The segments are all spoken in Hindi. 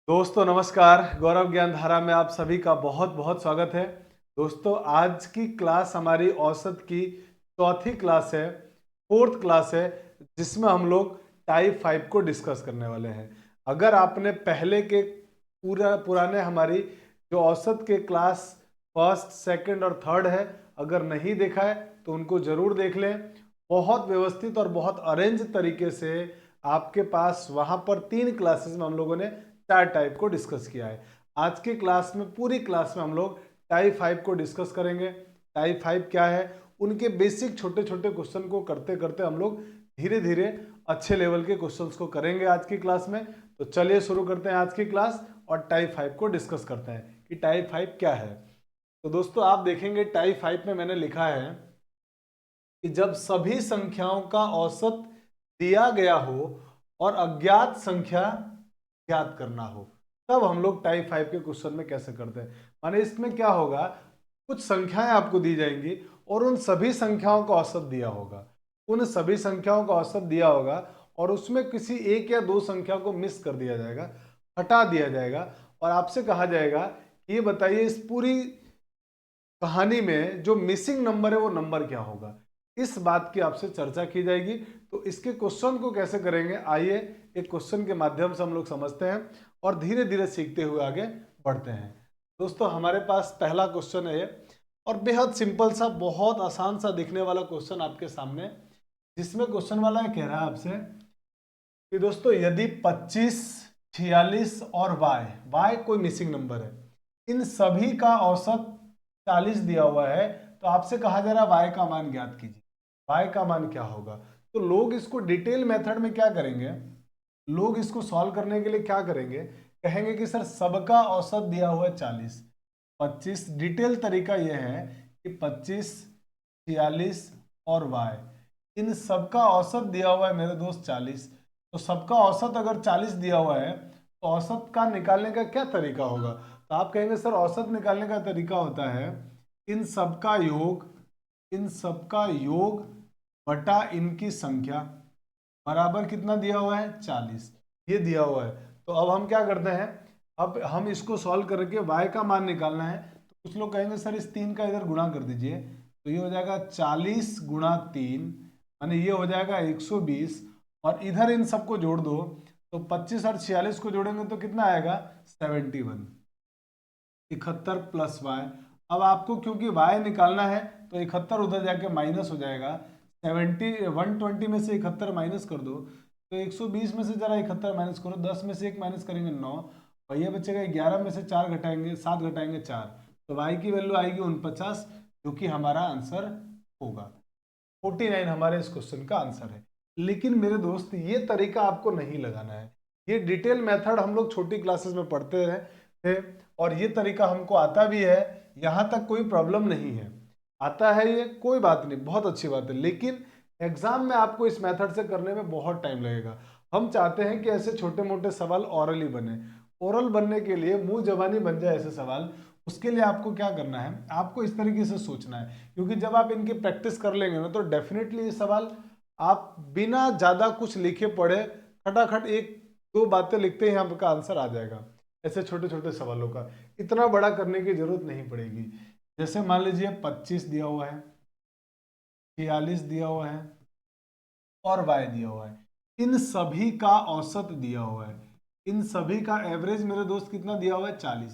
दोस्तों नमस्कार। गौरव ज्ञान धारा में आप सभी का बहुत बहुत स्वागत है। दोस्तों आज की क्लास हमारी औसत की चौथी क्लास है, फोर्थ क्लास है, जिसमें हम लोग टाइप 5 को डिस्कस करने वाले हैं। अगर आपने पहले के पुराने हमारी जो औसत के क्लास फर्स्ट सेकंड और थर्ड है, अगर नहीं देखा है तो उनको जरूर देख लें। बहुत व्यवस्थित और बहुत अरेंज तरीके से आपके पास वहां पर 3 क्लासेस में हम लोगों ने 4 टाइप को डिस्कस किया है। आज की क्लास में पूरी क्लास में हम लोग टाइप 5 को डिस्कस करेंगे। टाइप 5 क्या है, उनके बेसिक छोटे छोटे क्वेश्चन को करते करते हम लोग धीरे धीरे अच्छे लेवल के क्वेश्चंस को करेंगे आज की क्लास में। तो चलिए शुरू करते हैं आज की क्लास और टाइप 5 को डिस्कस करते हैं कि टाइप 5 क्या है। तो दोस्तों आप देखेंगे टाइप 5 में मैंने लिखा है कि जब सभी संख्याओं का औसत दिया गया हो और अज्ञात संख्या ज्ञात करना हो, तब हम लोग टाइप 5 के क्वेश्चन में कैसे करते हैं। माने इसमें क्या होगा, कुछ संख्याएं आपको दी जाएंगी और उन सभी संख्याओं का औसत दिया होगा। उन सभी संख्याओं का औसत दिया होगा और उसमें किसी एक या दो संख्या को मिस कर दिया जाएगा, हटा दिया जाएगा और आपसे कहा जाएगा कि ये बताइए इस पूरी कहानी में जो मिसिंग नंबर है वो नंबर क्या होगा। इस बात की आपसे चर्चा की जाएगी। तो इसके क्वेश्चन को कैसे करेंगे, आइए एक क्वेश्चन के माध्यम से हम लोग समझते हैं और धीरे धीरे सीखते हुए आगे बढ़ते हैं। दोस्तों हमारे पास पहला क्वेश्चन है और बेहद सिंपल सा, बहुत आसान सा दिखने वाला क्वेश्चन आपके सामने, जिसमें क्वेश्चन वाला कह रहा है आपसे कि दोस्तों यदि 25, 46 और y कोई मिसिंग नंबर है, इन सभी का औसत 40 दिया हुआ है, तो आपसे कहा जा रहा है y का मान ज्ञात कीजिए। y का मान क्या होगा। तो लोग इसको डिटेल मेथड में क्या करेंगे, लोग इसको सॉल्व करने के लिए क्या करेंगे, कहेंगे कि सर सबका औसत दिया हुआ है 40, 25। डिटेल तरीका यह है कि 25, 46 और y, इन सबका औसत दिया हुआ है मेरे दोस्त 40। तो सबका औसत अगर 40 दिया हुआ है तो औसत का निकालने का क्या तरीका होगा। तो आप कहेंगे सर औसत निकालने का तरीका होता है इन सबका योग, इन सबका योग बटा इनकी संख्या बराबर कितना दिया हुआ है 40, ये दिया हुआ है। तो अब हम क्या करते हैं, अब हम इसको सॉल्व करके y का मान निकालना है। तो कुछ लोग कहेंगे सर इस 3 का इधर गुणा कर दीजिए, तो ये हो जाएगा 40 गुणा 3, माने ये हो जाएगा 120 और इधर इन सबको जोड़ दो तो 25 और 46 को जोड़ेंगे तो कितना आएगा 71, 71 प्लस y। अब आपको क्योंकि y निकालना है तो 71 उधर जाके माइनस हो जाएगा, 120 में से 71 माइनस कर दो तो 120 में से जरा 71 माइनस करो, 10 में से 1 माइनस करेंगे 9 और ये बचेगा 11 में से 4 घटाएंगे 7 घटाएंगे 4, तो y की वैल्यू आएगी 49, जो कि हमारा आंसर होगा 49। हमारे इस क्वेश्चन का आंसर है। लेकिन मेरे दोस्त ये तरीका आपको नहीं लगाना है, ये डिटेल मेथड हम लोग छोटी क्लासेस में पढ़ते रहे थे और ये तरीका हमको आता भी है, यहाँ तक कोई प्रॉब्लम नहीं है, आता है ये कोई बात नहीं, बहुत अच्छी बात है। लेकिन एग्जाम में आपको इस मेथड से करने में बहुत टाइम लगेगा। हम चाहते हैं कि ऐसे छोटे मोटे सवाल ओरली बने, ओरल बनने के लिए मुंह जबानी बन जाए ऐसे सवाल, उसके लिए आपको क्या करना है, आपको इस तरीके से सोचना है। क्योंकि जब आप इनकी प्रैक्टिस कर लेंगे ना तो डेफिनेटली ये सवाल आप बिना ज्यादा कुछ लिखे पढ़े खटाखट एक दो बातें लिखते ही आपका आंसर आ जाएगा। ऐसे छोटे छोटे सवालों का इतना बड़ा करने की जरूरत नहीं पड़ेगी। जैसे मान लीजिए 25 दिया हुआ है, 46 दिया हुआ है और y दिया हुआ है, इन सभी का औसत दिया हुआ है, इन सभी का एवरेज मेरे दोस्त कितना दिया हुआ है 40,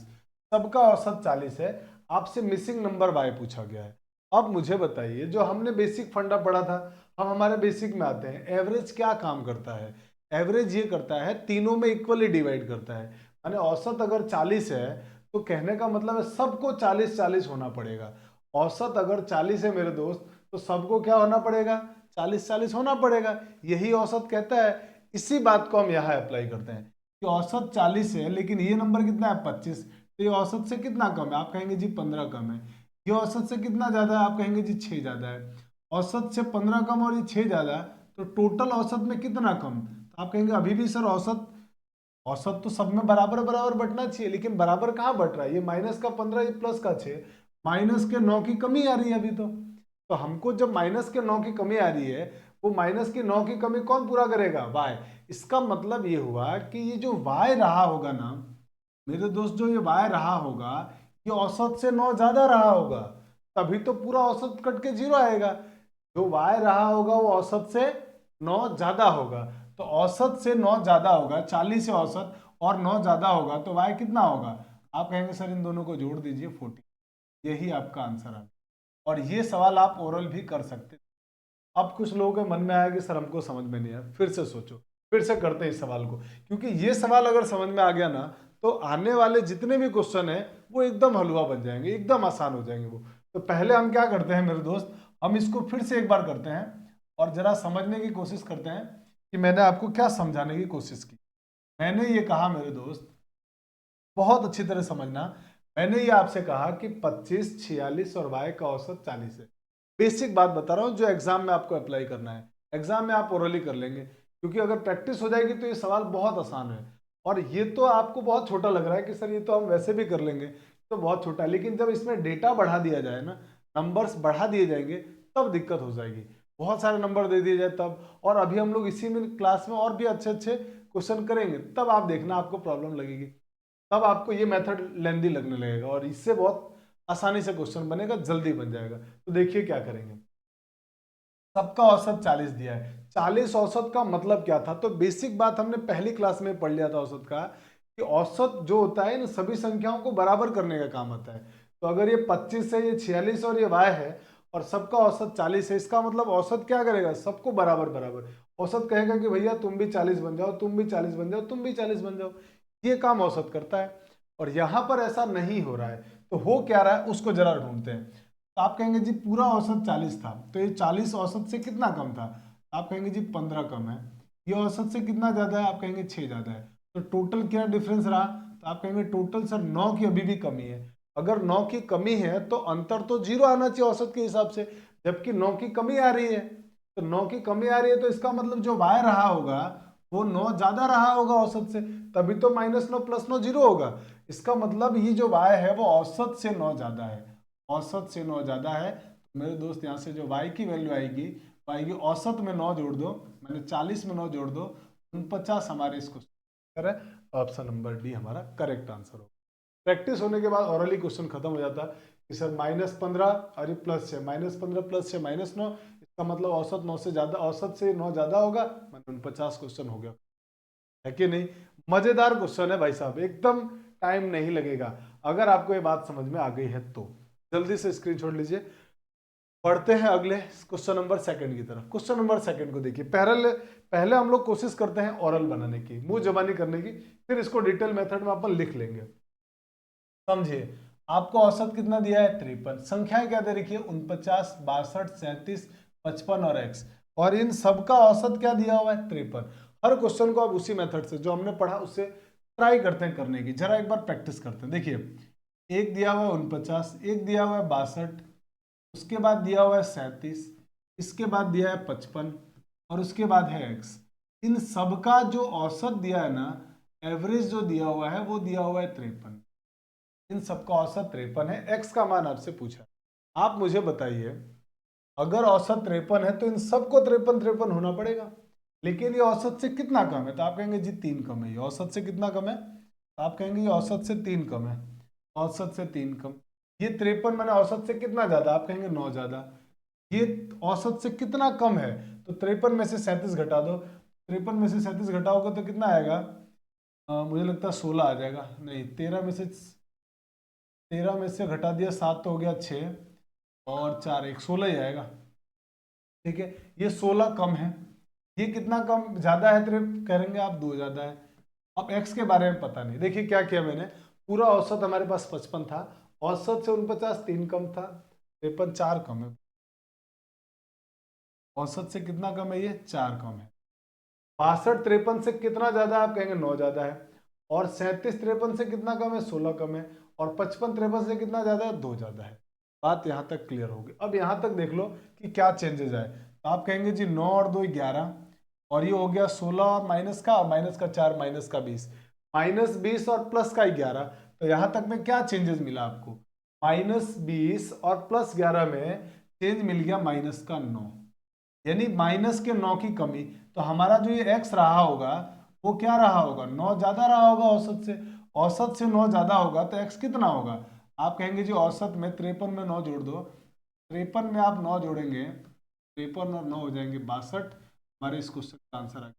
सबका औसत 40 है। आपसे मिसिंग नंबर y पूछा गया है। अब मुझे बताइए, जो हमने बेसिक फंडा पढ़ा था, हम हमारे बेसिक में आते हैं, एवरेज क्या काम करता है। एवरेज ये करता है तीनों में इक्वली डिवाइड करता है, यानी औसत अगर 40 है तो कहने का मतलब है सबको 40 40 होना पड़ेगा। औसत अगर 40 है मेरे दोस्त तो सबको क्या होना पड़ेगा 40 40 होना पड़ेगा, यही औसत कहता है। इसी बात को हम यहाँ अप्लाई करते हैं कि औसत 40 है लेकिन ये नंबर कितना है 25, तो ये औसत से कितना कम है, आप कहेंगे जी 15 कम है। ये औसत से कितना ज्यादा है, आप कहेंगे जी 6 ज्यादा है। औसत से 15 कम और ये 6 ज्यादा, तो टोटल औसत में कितना कम, तो आप कहेंगे अभी भी सर औसत, औसत तो सब में बराबर बराबर बटना चाहिए, लेकिन बराबर कहाँ बट रहा है, ये माइनस का 15 ये प्लस का 6, माइनस के 9 की कमी आ रही है अभी तो हमको जब माइनस के 9 की कमी आ रही है, वो माइनस की 9 की कमी कौन पूरा करेगा, y। इसका मतलब ये हुआ कि ये जो y रहा होगा ना, मेरे दोस्त जो ये y रहा होगा ये औसत से 9 ज्यादा रहा होगा, तभी तो पूरा औसत कट के 0 आएगा। जो y रहा होगा वो औसत से 9 ज्यादा होगा, तो औसत से 9 ज्यादा होगा, 40 से औसत और 9 ज्यादा होगा तो y कितना होगा? आप कहेंगे सर इन दोनों को जोड़ दीजिए 40। यही आपका आंसर है। और ये सवाल आप ओरल भी कर सकते हैं। अब कुछ लोगों के मन में आया कि सर हमको समझ में नहीं आया, फिर से सोचो, फिर से करते हैं इस सवाल को, क्योंकि ये सवाल अगर समझ में आ गया ना तो आने वाले जितने भी क्वेश्चन है वो एकदम हलवा बन जाएंगे, एकदम आसान हो जाएंगे वो। तो पहले हम क्या करते हैं मेरे दोस्त, हम इसको फिर से एक बार करते हैं और जरा समझने की कोशिश करते हैं कि मैंने आपको क्या समझाने की कोशिश की। मैंने ये कहा मेरे दोस्त, बहुत अच्छी तरह समझना, मैंने ये आपसे कहा कि 25, 46 और y का औसत 40 है। बेसिक बात बता रहा हूँ जो एग्जाम में आपको अप्लाई करना है, एग्जाम में आप ओरली कर लेंगे, क्योंकि अगर प्रैक्टिस हो जाएगी तो ये सवाल बहुत आसान है। और ये तो आपको बहुत छोटा लग रहा है कि सर ये तो हम वैसे भी कर लेंगे, तो बहुत छोटा है, लेकिन जब इसमें डेटा बढ़ा दिया जाए ना, नंबर्स बढ़ा दिए जाएंगे, तब दिक्कत हो जाएगी। बहुत सारे नंबर दे दिए जाए तब, और अभी हम लोग इसी में क्लास में और भी अच्छे अच्छे क्वेश्चन करेंगे, तब आप देखना आपको प्रॉब्लम लगेगी, तब आपको ये मेथड लेंदी लगने लगेगा और इससे बहुत आसानी से क्वेश्चन बनेगा, जल्दी बन जाएगा। तो देखिए क्या करेंगे, सबका औसत 40 दिया है, 40 औसत का मतलब क्या था? तो बेसिक बात हमने पहली क्लास में पढ़ लिया था औसत का, कि औसत जो होता है इन सभी संख्याओं को बराबर करने का काम आता है। तो अगर ये 25 है, ये 46 और ये y है और सबका औसत 40 है, इसका मतलब औसत क्या करेगा? सबको बराबर बराबर औसत कहेगा कि भैया तुम भी 40 बन जाओ, तुम भी 40 बन जाओ, तुम भी 40 बन जाओ। ये काम औसत करता है। और यहां पर ऐसा नहीं हो रहा है, तो हो क्या रहा है उसको जरा ढूंढते हैं। तो आप कहेंगे जी पूरा औसत 40 था, तो ये 40 औसत से कितना कम था? आप कहेंगे जी 15 कम है। ये औसत से कितना ज्यादा है? आप कहेंगे 6 ज्यादा है। तो टोटल क्या डिफरेंस रहा? तो आप कहेंगे टोटल सर 9 की अभी भी कमी है। अगर 9 की कमी है तो अंतर तो 0 आना चाहिए औसत के हिसाब से, जबकि 9 की कमी आ रही है। तो 9 की कमी आ रही है तो इसका मतलब जो y रहा होगा वो 9 ज्यादा रहा होगा औसत से, तभी तो -9 + 9 0 होगा। इसका मतलब ये जो y है वो औसत से 9 ज्यादा है, औसत से 9 ज्यादा है। तो मेरे दोस्त यहाँ से जो y की वैल्यू आएगी वो आएगी, औसत में 9 जोड़ दो, मैंने 40 में 9 जोड़ दो, 49 हमारे इसको करें। ऑप्शन नंबर डी हमारा करेक्ट आंसर हो। प्रैक्टिस होने के बाद ओरली क्वेश्चन खत्म हो जाता है कि सर -15 और ये +6, -15 + 6 -9, इसका मतलब औसत 9 से ज्यादा, औसत से 9 ज्यादा होगा, 49 क्वेश्चन हो गया, है कि नहीं? मजेदार क्वेश्चन है भाई साहब, एकदम टाइम नहीं लगेगा। अगर आपको ये बात समझ में आ गई है तो जल्दी से स्क्रीनशॉट लीजिए। पढ़ते हैं अगले क्वेश्चन नंबर सेकंड की तरफ। क्वेश्चन नंबर सेकंड को देखिए, पहले हम लोग कोशिश करते हैं ओरल बनाने की, मुंह जबानी करने की, फिर इसको डिटेल मेथड में अपन लिख लेंगे। समझिए, आपको औसत कितना दिया है? 53। संख्याएं क्या दे रखी है? 49, 62, 37, 55 और x, और इन सबका औसत क्या दिया हुआ है? 53। हर क्वेश्चन को आप उसी मेथड से जो हमने पढ़ा उससे ट्राई करते हैं करने की, जरा एक बार प्रैक्टिस करते हैं। देखिए, एक दिया हुआ है 49, एक दिया हुआ है 62, उसके बाद दिया हुआ है 37, इसके बाद दिया है 55 और उसके बाद है x। इन सबका जो औसत दिया है ना, एवरेज जो दिया हुआ है वो दिया हुआ है 53। इन सबका औसत 53 है, x का मान आपसे पूछा। आप मुझे बताइए, अगर औसत 53 है तो इन सबको 53 53 होना पड़ेगा, लेकिन ये औसत से कितना कम है? तो आप कहेंगे जी 3 कम है। ये औसत से कितना कम है? तो आप कहेंगे ये औसत से 3 कम है, औसत से 3 कम। ये 53 मैंने औसत से कितना ज्यादा? आप कहेंगे 9 ज्यादा। ये औसत से कितना कम है? तो 53 में से 37 घटा दो, 53 में से 37 घटाओगे तो कितना आएगा? मुझे लगता है 16 आ जाएगा, नहीं 13 में से घटा दिया 7 तो हो गया 6 और 4 1 16 ही आएगा। ठीक है, ये 16 कम है। ये कितना कम ज्यादा है? करेंगे आप 2 ज्यादा है। अब x के बारे में पता नहीं। देखिए क्या किया मैंने, पूरा औसत हमारे पास 55 था, औसत से 49 3 कम था, 53 4 कम है। औसत से कितना कम है? ये 4 कम है। 62 53 से कितना ज्यादा है? आप कहेंगे 9 ज्यादा है। और 37 53 से कितना कम है? 16 कम है। और 55 53 से कितना ज्यादा है? 2 ज्यादा है। बात यहां तक क्लियर होगी। अब यहां तक देख लो कि क्या चेंजेस आए। तो आप कहेंगे जी 9 और 2 11, और ये हो गया 16 और माइनस का 4 माइनस का 20, -20 और प्लस का 11। तो यहां तक में क्या चेंजेस मिला आपको? -20 और +11 में चेंज मिल गया माइनस का 9, यानी माइनस के 9 की कमी। तो हमारा जो ये x रहा होगा वो क्या रहा होगा? 9 ज्यादा रहा होगा औसत से, औसत से 9 ज्यादा होगा तो x कितना होगा? आप कहेंगे जी औसत में 53 में 9 जोड़ दो, 53 में आप 9 जोड़ेंगे, 53 और 9 हो जाएंगे 62। हमारे इस क्वेश्चन का आंसर आ गया।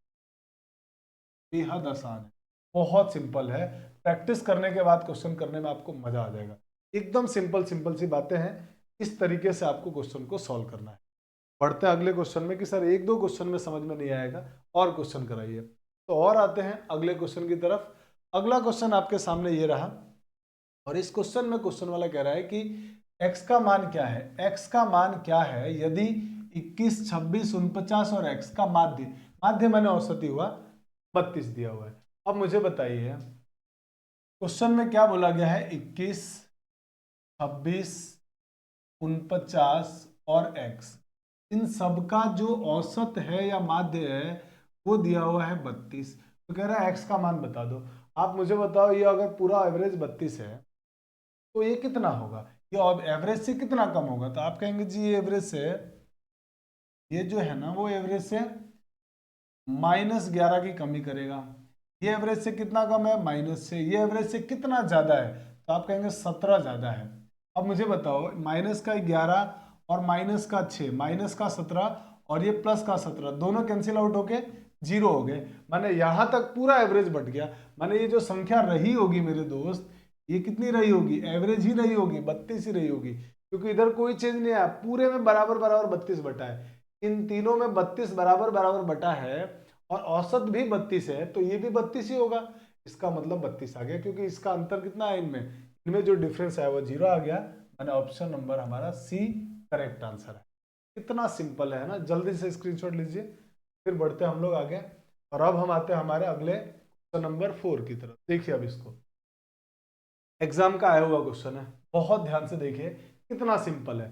बेहद आसान है, बहुत सिंपल है। प्रैक्टिस करने के बाद क्वेश्चन करने में आपको मजा आ जाएगा। एकदम सिंपल सिंपल सी बातें हैं, इस तरीके से आपको क्वेश्चन को सॉल्व करना है। पढ़ते हैं अगले क्वेश्चन में कि सर एक दो क्वेश्चन में समझ में नहीं आएगा और क्वेश्चन कराइए। तो और आते हैं अगले क्वेश्चन की तरफ। अगला क्वेश्चन आपके सामने ये रहा और इस क्वेश्चन में क्वेश्चन वाला कह रहा है कि x का मान क्या है? x का मान क्या है यदि 21, 26, 49 और x का माध्य, माध्य माने औसत ही हुआ, 32 दिया हुआ है। अब मुझे बताइए क्वेश्चन में क्या बोला गया है? 21, 26, 49 और x, इन सब का जो औसत है या माध्य है वो दिया हुआ है 32। तो कह रहा है x का मान बता दो। आप मुझे बताओ ये अगर पूरा एवरेज 32 है तो ये कितना होगा? ये एवरेज से कितना कम होगा? तो आप कहेंगे जी ये एवरेज से, ये जो है ना वो एवरेज से -11 की कमी करेगा। ये एवरेज से कितना कम है? माइनस से। ये एवरेज से कितना ज्यादा है? तो आप कहेंगे 17 ज्यादा है। अब मुझे बताओ माइनस का 11 और माइनस का 6, माइनस का 17 और ये प्लस का 17 दोनों कैंसिल आउट होके 0 हो गए। माने यहां तक पूरा एवरेज बट गया। माने ये जो संख्या रही होगी मेरे दोस्त, ये कितनी रही होगी? एवरेज ही रही होगी, 32 ही रही होगी, क्योंकि इधर कोई चेंज नहीं आया, पूरे में बराबर बराबर 32 बटा है। इन तीनों में 32 बराबर बराबर बटा है और औसत भी 32 है, तो ये भी 32 ही होगा। इसका मतलब 32 आ गया, क्योंकि इसका अंतर कितना है इनमें, इनमें जो डिफरेंस है वो 0 आ गया। मैंने ऑप्शन नंबर हमारा सी करेक्ट आंसर है। इतना सिंपल है ना, जल्दी से स्क्रीनशॉट लीजिए। फिर बढ़ते हम लोग आगे और अब हम आते हैं हमारे अगले क्वेश्चन नंबर 4 की तरफ। देखिए अब इसको एग्जाम का आया हुआ क्वेश्चन है, बहुत ध्यान से देखिए कितना सिंपल है।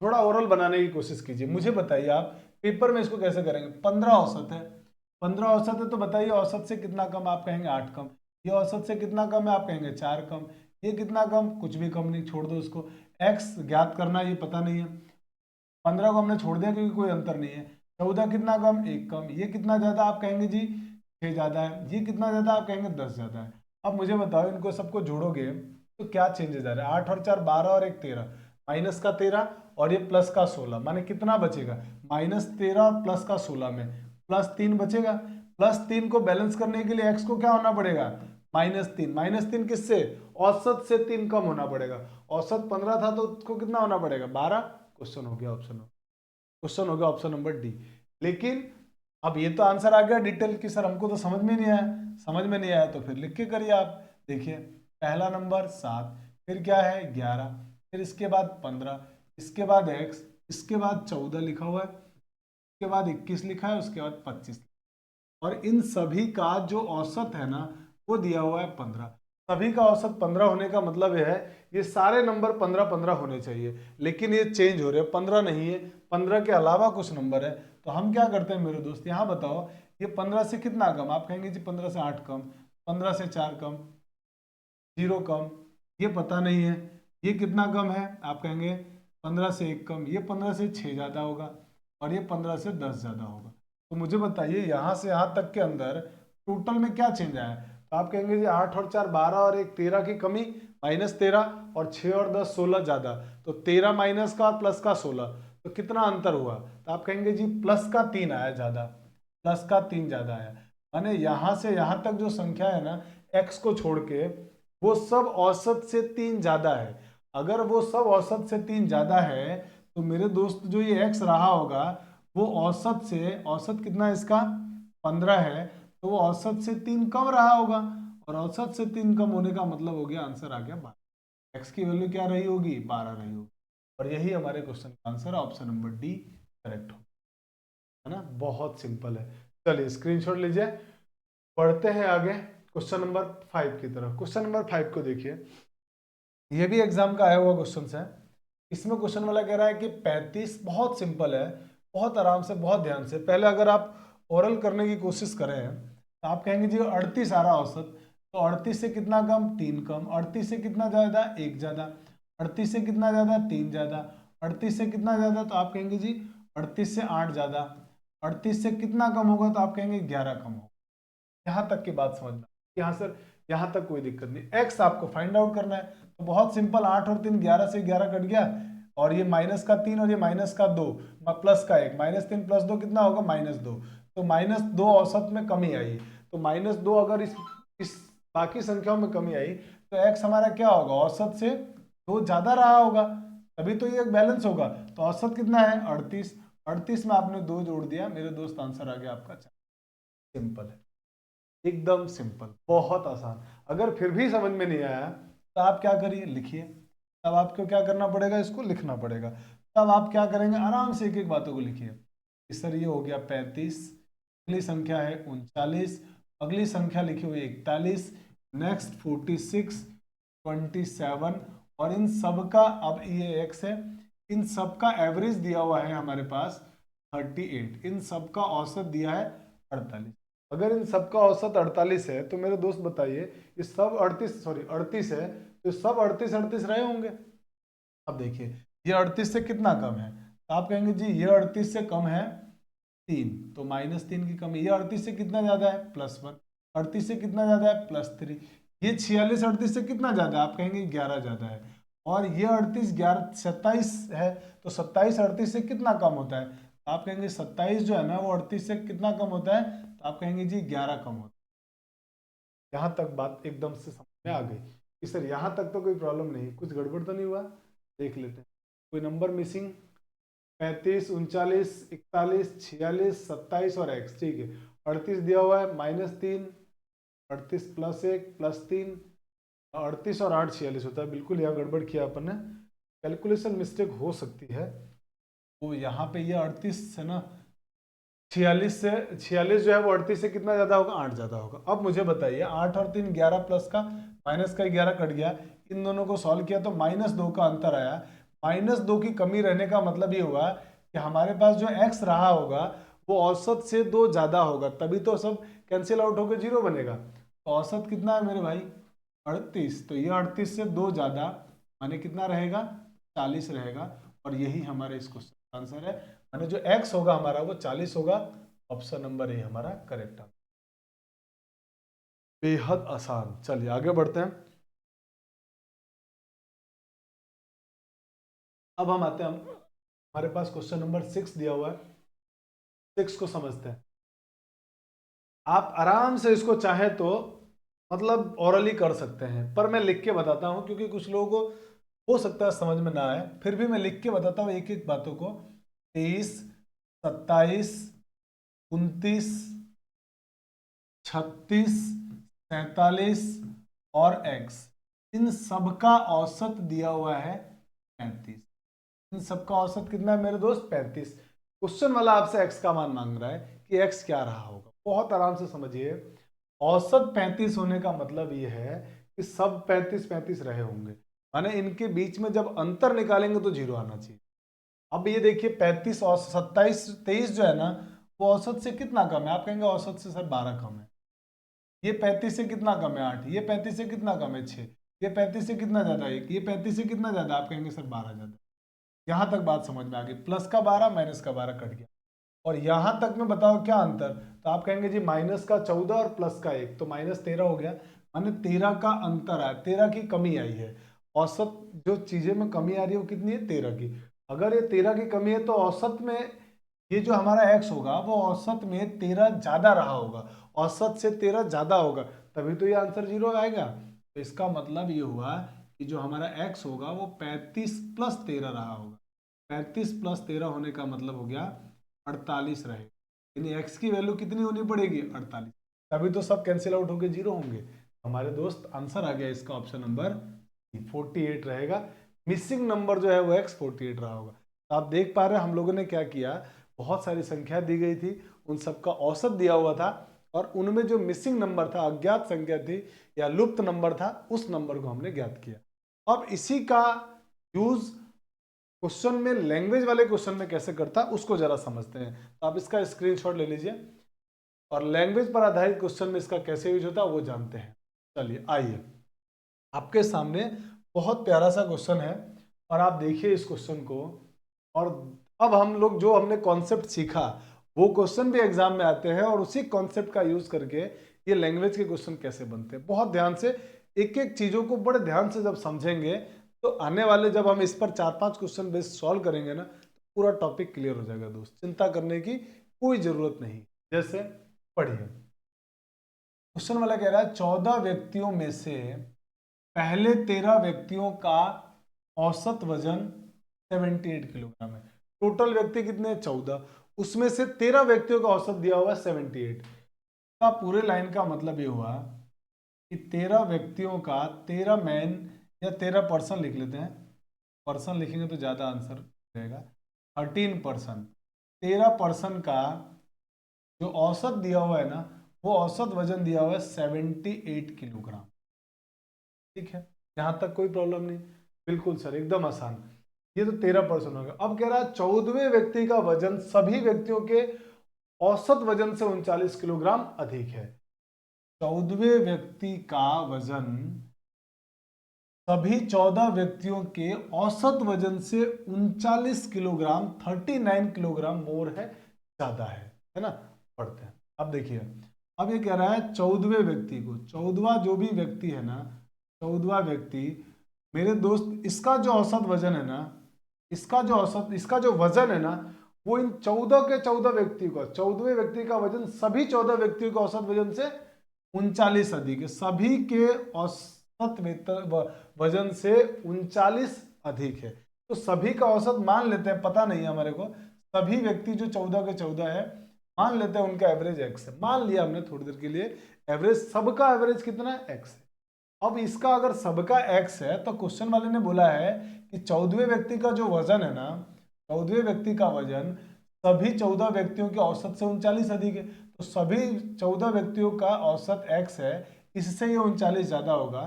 थोड़ा ओरल बनाने की कोशिश कीजिए। मुझे बताइए आप पेपर में इसको कैसे करेंगे? 15 औसत है, 15 औसत है तो बताइए औसत से कितना कम? आप कहेंगे 8 कम। ये औसत से कितना कम है? आप कहेंगे 4 कम। ये कितना कम? कुछ भी कम नहीं, छोड़ दो उसको। एक्स ज्ञात करना ये पता नहीं है, 15 को हमने छोड़ दिया क्योंकि कोई अंतर नहीं है। 14 कितना कम? 1 कम। ये कितना ज्यादा? आप कहेंगे जी 6 ज्यादा है। ये कितना ज्यादा? आप कहेंगे 10 ज्यादा है। अब मुझे बताओ इनको सबको जोड़ोगे तो क्या चेंजेस आ रहा है? 8 और 4 12 और 1 13, माइनस का 13 और ये प्लस का 16, माने कितना बचेगा? -13 और प्लस का 16 में +3 बचेगा। +3 को बैलेंस करने के लिए एक्स को क्या होना पड़ेगा? -3। -3 किससे? औसत से 3 कम होना पड़ेगा। औसत 15 था तो उसको कितना होना पड़ेगा? 12। क्वेश्चन हो गया ऑप्शन नंबर डी। लेकिन अब ये तो आंसर आ गया डिटेल की, सर हमको तो समझ में नहीं आया। समझ में नहीं आया तो फिर लिख के करिए आप। देखिए पहला नंबर 7, फिर क्या है 11, फिर इसके बाद 15, इसके बाद x, इसके बाद 14 लिखा हुआ है, इसके बाद 21 लिखा है, उसके बाद 25, और इन सभी का जो औसत है ना वो दिया हुआ है 15। सभी का औसत 15 होने का मतलब यह है ये सारे नंबर 15 15 होने चाहिए, लेकिन ये चेंज हो रहे हैं, 15 नहीं है, 15 के अलावा कुछ नंबर है। तो हम क्या करते हैं मेरे दोस्त, यहाँ बताओ ये 15 से कितना कम? आप कहेंगे जी 15 से 8 कम, 15 से 4 कम, 0 कम, ये पता नहीं है। ये कितना कम है? आप कहेंगे 15 से 1 कम, ये 15 से 6 ज़्यादा होगा और ये 15 से 10 ज़्यादा होगा। तो मुझे बताइए यहाँ से यहाँ तक के अंदर टोटल में क्या चेंज आया? तो आप कहेंगे जी 8 और 4 12 और 1 13 की कमी, -13, और 6 और 10 16 ज़्यादा, तो 13 माइनस का और प्लस का 16, तो कितना अंतर हुआ? तो आप कहेंगे जी प्लस का 3 आया ज़्यादा, प्लस का 3 ज़्यादा आया। माने यहाँ से यहाँ तक जो संख्या है ना x को छोड़ के, वो सब औसत से 3 ज्यादा है। अगर वो सब औसत से 3 ज्यादा है तो मेरे दोस्त जो ये x रहा होगा वो औसत से, औसत कितना है इसका? 15 है, तो वो औसत से 3 कम रहा होगा, और औसत से 3 कम होने का मतलब हो गया आंसर आ गया 12। x की वैल्यू क्या रही होगी? 12 रही होगी, और यही हमारे क्वेश्चन का आंसर है। ऑप्शन नंबर डी करेक्ट हो, है ना? बहुत सिंपल है। चलिए स्क्रीनशॉट लीजिए, पढ़ते हैं आगे क्वेश्चन नंबर 5 की तरफ। क्वेश्चन नंबर 5 को देखिए, ये भी एग्जाम का आया हुआ क्वेश्चन है। इसमें क्वेश्चन वाला कह रहा है कि 35, बहुत सिंपल है, बहुत आराम से, बहुत ध्यान से। पहले अगर आप ओरल करने की कोशिश करें तो आप कहेंगे जी 38 आ रहा औसत, तो 38 से कितना कम? 3 कम। 38 से कितना ज्यादा? 1 ज्यादा। 38 से कितना ज्यादा? 3 ज्यादा। 38 से कितना ज्यादा? तो आप कहेंगे जी 38 से 8 ज्यादा। 38 से कितना कम होगा? तो आप कहेंगे 11 कम होगा। यहाँ तक की बात समझना। यहाँ सर यहाँ तक कोई दिक्कत नहीं। x आपको फाइंड आउट करना है, तो बहुत सिंपल, 8 और 3 11 से 11 कट गया, और ये -3 और ये -2 +1, -3 +2 कितना होगा -2, तो -2 औसत में कमी आई। तो -2 अगर इस बाकी संख्याओं में कमी आई तो x हमारा क्या होगा, औसत से 2 ज्यादा रहा होगा, तभी तो ये बैलेंस होगा। तो औसत कितना है 38, 38 में आपने 2 जोड़ दिया मेरे दोस्त, आंसर आ गया आपका 4। सिंपल है, एकदम सिंपल, बहुत आसान। अगर फिर भी समझ में नहीं आया तो आप क्या करिए, लिखिए। तब आपको क्या करना पड़ेगा, इसको लिखना पड़ेगा। तब आप क्या करेंगे, आराम से एक एक बातों को लिखिए। इस सर ये हो गया 35, अगली संख्या है 39, अगली संख्या लिखी हुई 41, नेक्स्ट 46, 27, और इन सब का, अब ये x है, इन सब का एवरेज दिया हुआ है हमारे पास 38, इन सब का औसत दिया है 48। अगर इन सब का औसत 48 है तो मेरे दोस्त बताइए, ये सब 38 है, तो सब 38 रहे होंगे। अब देखिए ये 38 से कितना कम है, तो आप कहेंगे जी ये 38 से कम है 3, तो -3 की कमी। ये 38 से कितना ज्यादा है +1, 38 से कितना ज्यादा है +3। ये 46 38 से कितना ज्यादा है, आप कहेंगे 11 ज्यादा है। और ये 38 11 27 है, तो 27 38 से कितना कम होता है, तो आप कहेंगे 27 जो है ना वो 38 से कितना कम होता है, तो आप कहेंगे जी 11 कम होता है। यहाँ तक बात एकदम से समझ में आ गई कि सर यहाँ तक तो कोई प्रॉब्लम नहीं, कुछ गड़बड़ तो नहीं हुआ। देख लेते हैं कोई नंबर मिसिंग। 35, 39, 41, 46, 27 और x, ठीक है। 38 दिया हुआ है -3, 38 +1 +3, 38 और 8 46 होता है। बिल्कुल यहाँ गड़बड़ किया अपन ने, कैलकुलेशन मिस्टेक हो सकती है। वो यहाँ पे ये 38 है ना, 46 जो है वो 38 से कितना ज्यादा होगा, 8 ज्यादा होगा। अब मुझे बताइए 8 और 3 11 प्लस का माइनस का 11 कट गया, इन दोनों को सॉल्व किया तो -2 का अंतर आया। -2 की कमी रहने का मतलब ये हुआ कि हमारे पास जो x रहा होगा वो औसत से 2 ज्यादा होगा, तभी तो सब कैंसिल आउट होकर 0 बनेगा। तो औसत कितना है मेरे भाई 38, तो ये 38 से 2 ज्यादा माने कितना रहेगा 40 रहेगा, और यही हमारे इस क्वेश्चन का आंसर है। माने जो x होगा हमारा वो 40 होगा। ऑप्शन नंबर ए हमारा करेक्ट आंसर। बेहद आसान। चलिए आगे बढ़ते हैं। अब हम आते हैं, हमारे पास क्वेश्चन नंबर 6 दिया हुआ है। 6 को समझते हैं। आप आराम से इसको चाहे तो मतलब ओरली कर सकते हैं, पर मैं लिख के बताता हूं क्योंकि कुछ लोगों को हो सकता है समझ में ना आए, फिर भी मैं लिख के बताता हूं एक एक बातों को। 23, 27, 29, 36, 47 और x, इन सब का औसत दिया हुआ है 35। इन सब का औसत कितना है मेरे दोस्त 35। क्वेश्चन वाला आपसे x का मान मांग रहा है कि x क्या रहा होगा। बहुत आराम से समझिए, औसत 35 होने का मतलब ये है कि सब 35 रहे होंगे, माने इनके बीच में जब अंतर निकालेंगे तो 0 आना चाहिए। अब ये देखिए 35 और 27 23 जो है ना वो औसत से कितना कम है, आप कहेंगे औसत से सर 12 कम है। ये 35 से कितना कम है 8, ये 35 से कितना कम है 6, ये 35 से कितना ज्यादा 1, ये 35 से कितना ज्यादा, आप कहेंगे सर 12 ज्यादा। यहां तक बात समझ में आ गई, प्लस का 12 माइनस का 12 कट गया। और यहां तक में बताओ क्या अंतर, तो आप कहेंगे जी -14 और +1, तो -13 हो गया। माने 13 का अंतर आया, 13 की कमी आई है। औसत जो चीजें में कमी आ रही है वो कितनी है 13 की। अगर ये 13 की कमी है तो औसत में ये जो हमारा x होगा वो औसत में 13 ज्यादा रहा होगा, औसत से 13 ज्यादा होगा, तभी तो ये आंसर 0 आएगा। तो इसका मतलब ये हुआ कि जो हमारा x होगा वो 35 + 13 रहा होगा। 35 + 13 होने का मतलब हो गया 48 रहेगा। यानी x की वैल्यू कितनी होनी पड़ेगी 48, तभी तो सब कैंसिल आउट होकर 0 होंगे। हमारे दोस्त आंसर आ गया इसका ऑप्शन नंबर 48 रहेगा। मिसिंग नंबर जो है वो x 48 रहा होगा। तो आप देख पा रहे हैं हम लोगों ने क्या किया, बहुत सारी संख्या दी गई थी, उन सबका औसत दिया हुआ था, और उनमें जो मिसिंग नंबर था, अज्ञात संख्या थी या लुप्त नंबर था, उस नंबर को हमने ज्ञात किया। अब इसी का यूज क्वेश्चन में, लैंग्वेज वाले क्वेश्चन में कैसे करता है उसको जरा समझते हैं। तो आप इसका स्क्रीनशॉट ले लीजिए और लैंग्वेज पर आधारित क्वेश्चन में इसका कैसे यूज होता है वो जानते हैं। चलिए आइए, आपके सामने बहुत प्यारा सा क्वेश्चन है और आप देखिए इस क्वेश्चन को। और अब हम लोग जो हमने कॉन्सेप्ट सीखा वो क्वेश्चन भी एग्जाम में आते हैं और उसी कॉन्सेप्ट का यूज करके ये लैंग्वेज के क्वेश्चन कैसे बनते हैं। बहुत ध्यान से एक एक चीजों को बड़े ध्यान से जब समझेंगे तो आने वाले जब हम इस पर 4-5 क्वेश्चन बेस सॉल्व करेंगे ना तो पूरा टॉपिक क्लियर हो जाएगा दोस्त, चिंता करने की कोई जरूरत नहीं। जैसे पढ़िए, क्वेश्चन वाला कह रहा है 14 व्यक्तियों में से पहले 13 व्यक्तियों का औसत वजन 78 किलोग्राम है। टोटल व्यक्ति कितने हैं? 14, उसमें से 13 व्यक्तियों का औसत दिया हुआ है 78 का। पूरे लाइन का मतलब ये हुआ कि 13 व्यक्तियों का, 13 मैन या 13 पर्सन लिख लेते हैं, पर्सन लिखेंगे तो ज़्यादा आंसर रहेगा, 13%, 13 पर्सन का जो औसत दिया हुआ है ना, वो औसत वजन दिया हुआ है 78 किलोग्राम। ठीक है, यहाँ तक कोई प्रॉब्लम नहीं? बिल्कुल सर, एकदम आसान। ये तो 13% होगा। अब कह रहा है 14वें व्यक्ति का वजन सभी व्यक्तियों के औसत वजन से 39 किलोग्राम अधिक है। 14वें व्यक्ति का वजन सभी 14 व्यक्तियों के औसत वजन से 39 किलोग्राम, 39 किलोग्राम मोर है, ज्यादा है ना। पढ़ते हैं। अब देखिए, अब ये कह रहा है 14वें व्यक्ति को, 14वां जो भी व्यक्ति है ना, 14वां व्यक्ति मेरे दोस्त, इसका जो औसत वजन है ना, इसका जो वजन है ना, वो इन 14 के 14 व्यक्ति का, 14वें व्यक्ति का वजन सभी 14 व्यक्तियों के औसत वजन से 39 अधिक है। सभी के औसत वजन से 39 अधिक है। तो सभी का औसत मान लेते हैं, पता नहीं है हमारे को, सभी व्यक्ति जो 14 के 14 है, मान लेते हैं उनका एवरेज x है। मान लिया हमने थोड़ी देर के लिए, एवरेज, सबका एवरेज कितना है? x है। अब इसका अगर सबका x है तो क्वेश्चन वाले ने बोला है कि 14वें व्यक्ति का जो वजन है ना, 14वें व्यक्ति का वजन सभी 14 व्यक्तियों के औसत से 39 अधिक है। तो सभी 14 व्यक्तियों का औसत x है, इससे ये 39 ज्यादा होगा,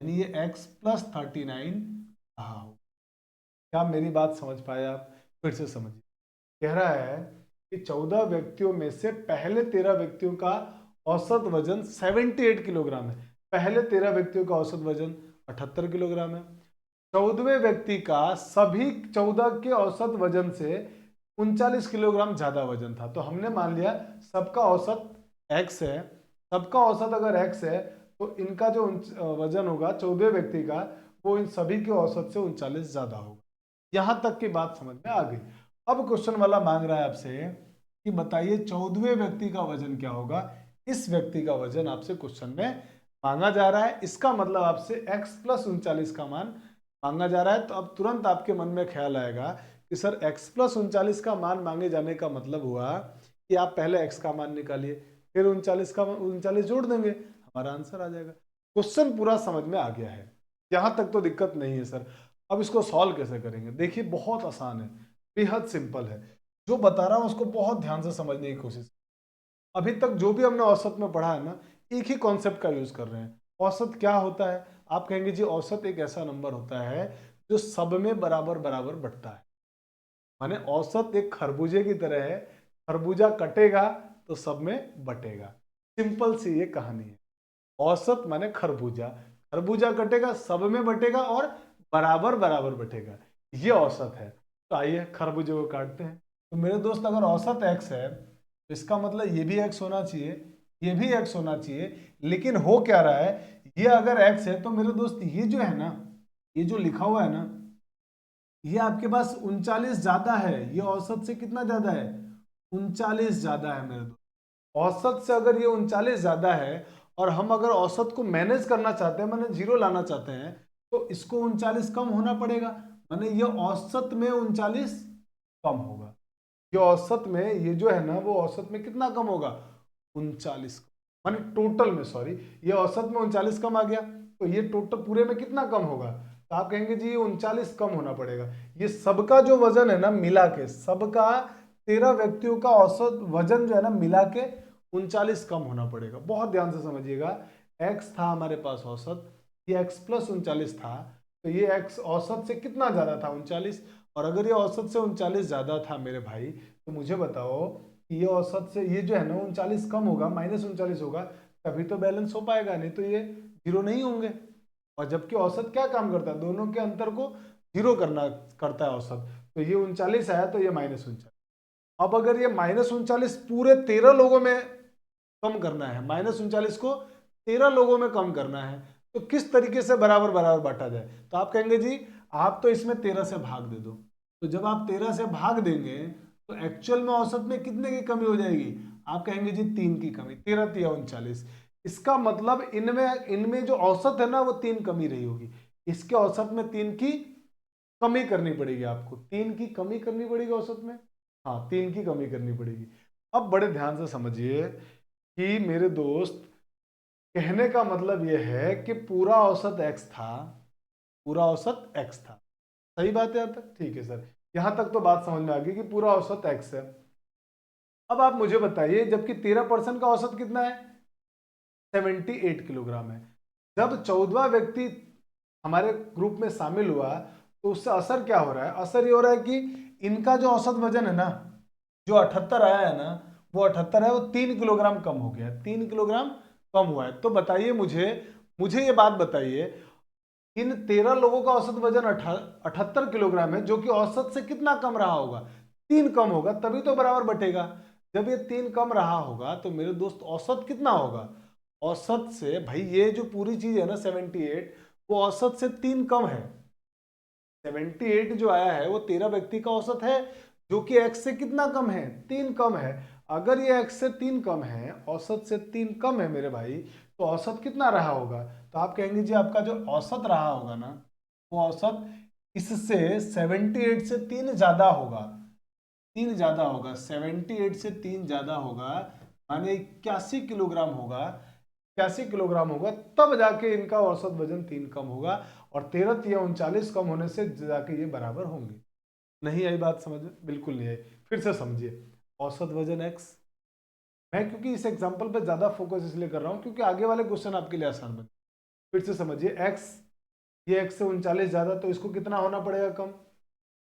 यानी ये x + 39 रहा होगा। क्या मेरी बात समझ पाए आप? फिर से समझिए, कह रहा है कि 14 व्यक्तियों में से पहले 13 व्यक्तियों का औसत वजन 78 किलोग्राम है। पहले 13 व्यक्तियों का औसत वजन 78 किलोग्राम है। 14वें व्यक्ति का सभी 14 के औसत वजन से 39 किलोग्राम ज्यादा वजन था। तो हमने मान लिया सबका औसत x है, सबका औसत अगर x है तो इनका जो वजन होगा 14वें व्यक्ति का, वो इन सभी के औसत से 39 ज्यादा होगा। यहां तक की बात समझ में आ गई। अब क्वेश्चन वाला मांग रहा है आपसे कि बताइए 14वें व्यक्ति का वजन क्या होगा। इस व्यक्ति का वजन आपसे क्वेश्चन में मांगा जा रहा है, इसका मतलब आपसे x + 39 का मान मांगा जा रहा है। तो अब तुरंत आपके मन में ख्याल आएगा कि सर x + 39 का मान मांगे जाने का मतलब हुआ कि आप पहले x का मान निकालिए, फिर 39 जोड़ देंगे, हमारा आंसर आ जाएगा। क्वेश्चन पूरा समझ में आ गया है, यहां तक तो दिक्कत नहीं है सर। अब इसको सॉल्व कैसे करेंगे? देखिए बहुत आसान है, बेहद सिंपल है। जो बता रहा हूं उसको बहुत ध्यान से समझने की कोशिश। अभी तक जो भी हमने औसत में पढ़ा है ना, एक ही कॉन्सेप्ट का यूज कर रहे हैं। औसत क्या होता है? आप कहेंगे जी औसत एक ऐसा नंबर होता है जो सब में बराबर बराबर बढ़ता है। माने औसत एक खरबूजे की तरह है, खरबूजा कटेगा तो सब में बटेगा। सिंपल सी ये कहानी है। औसत माने खरबूजा, खरबूजा कटेगा सब में बटेगा और बराबर बराबर बटेगा, ये औसत है। तो आइए खरबूजे को काटते हैं। तो मेरे दोस्त अगर औसत x है तो इसका मतलब ये भी x होना चाहिए, ये भी x होना चाहिए। लेकिन हो क्या रहा है, ये अगर x है तो मेरे दोस्त ये जो है ना, ये जो लिखा हुआ है ना, ये आपके पास 39 ज्यादा है। ये औसत से कितना ज्यादा है? 39 ज्यादा है मेरे दोस्त। औसत से अगर ये 39 ज्यादा है और हम अगर औसत को मैनेज करना चाहते हैं, माने 0 लाना चाहते हैं, तो इसको 39 कम होना पड़ेगा। माने ये औसत में 39 कम होगा। ये औसत में, ये जो है ना, वो औसत में कितना कम होगा? 39। माने टोटल में, सॉरी, ये औसत में 39 कम आ गया, तो ये टोटल पूरे में कितना कम होगा? तो आप कहेंगे जी ये 39 कम होना पड़ेगा। ये सबका जो वजन है ना मिला के, सबका 13 व्यक्तियों का औसत वजन जो है ना मिला के 39 कम होना पड़ेगा। बहुत ध्यान से समझिएगा, x था हमारे पास औसत, ये x + 39 था, तो ये x औसत से कितना ज्यादा था? 39। और अगर ये औसत से 39 ज्यादा था मेरे भाई, तो मुझे बताओ कि ये औसत से ये जो है ना 39 कम होगा, -39 होगा, तभी तो बैलेंस हो पाएगा, नहीं तो ये 0 नहीं होंगे। और जबकि औसत क्या काम करता है? दोनों के अंतर को 0 करता है औसत। तो ये 39 आया तो ये -39। अब अगर ये -39 पूरे 13 लोगों में कम करना है, -39 को 13 लोगों में कम करना है, तो किस तरीके से बराबर बराबर बांटा जाए? तो आप कहेंगे जी आप तो इसमें 13 से भाग दे दो। तो जब आप 13 से भाग देंगे तो एक्चुअल में औसत में कितने की कमी हो जाएगी? आप कहेंगे जी 3 की कमी, 13 तिया 39। इसका मतलब इनमें इनमें जो औसत है ना वो 3 कमी रही होगी। इसके औसत में 3 की कमी करनी पड़ेगी, आपको 3 की कमी करनी पड़ेगी औसत में। हाँ, 3 की कमी करनी पड़ेगी। अब बड़े ध्यान से समझिए कि मेरे दोस्त, कहने का मतलब यह है कि पूरा औसत x था, पूरा औसत x था। सही बात है यहाँ तक? ठीक है सर, यहां तक तो बात समझ में आ गई कि पूरा औसत x है। अब आप मुझे बताइए, जबकि 13% का औसत कितना है? 78 किलोग्राम है। जब 14वां व्यक्ति हमारे ग्रुप में शामिल हुआ तो उससे असर क्या हो रहा है? असर ये हो रहा है कि इनका जो औसत वजन है ना, जो 78 आया है ना, वो 78 है, वो 3 किलोग्राम कम हो गया, 3 किलोग्राम कम हुआ है। तो बताइए मुझे मुझे ये बात बताइए, इन 13 लोगों का औसत वजन 78 किलोग्राम है, जो कि औसत से कितना कम रहा होगा? 3 कम होगा, तभी तो बराबर बटेगा। जब ये 3 कम रहा होगा तो मेरे दोस्त औसत कितना होगा? औसत से, भाई ये जो पूरी चीज है ना 78, वो औसत से 3 कम है। 78 जो आया है वो 13 व्यक्ति का औसत है, जो कि x से कितना कम है? 3 कम है। अगर ये x से 3 कम है, औसत से 3 कम है मेरे भाई, तो औसत कितना रहा होगा? तो आप कहेंगे जी आपका जो औसत रहा होगा ना, वो औसत इससे 78 से 3 ज्यादा होगा, 3 ज्यादा होगा, 78 से 3 ज्यादा होगा, माने 81 किलोग्राम होगा, 81 किलोग्राम होगा, तब जाके इनका औसत वजन 3 कम होगा, और 13 या 39 कम होने से जाके ये बराबर होंगे। नहीं आई बात समझ में? बिल्कुल नहीं आई। फिर से समझिए, औसत वजन x, मैं क्योंकि इस एग्जांपल पे ज्यादा फोकस इसलिए कर रहा हूं क्योंकि आगे वाले क्वेश्चन आपके लिए आसान बने। फिर से समझिए, x, ये x से 39 ज्यादा, तो इसको कितना होना पड़ेगा कम?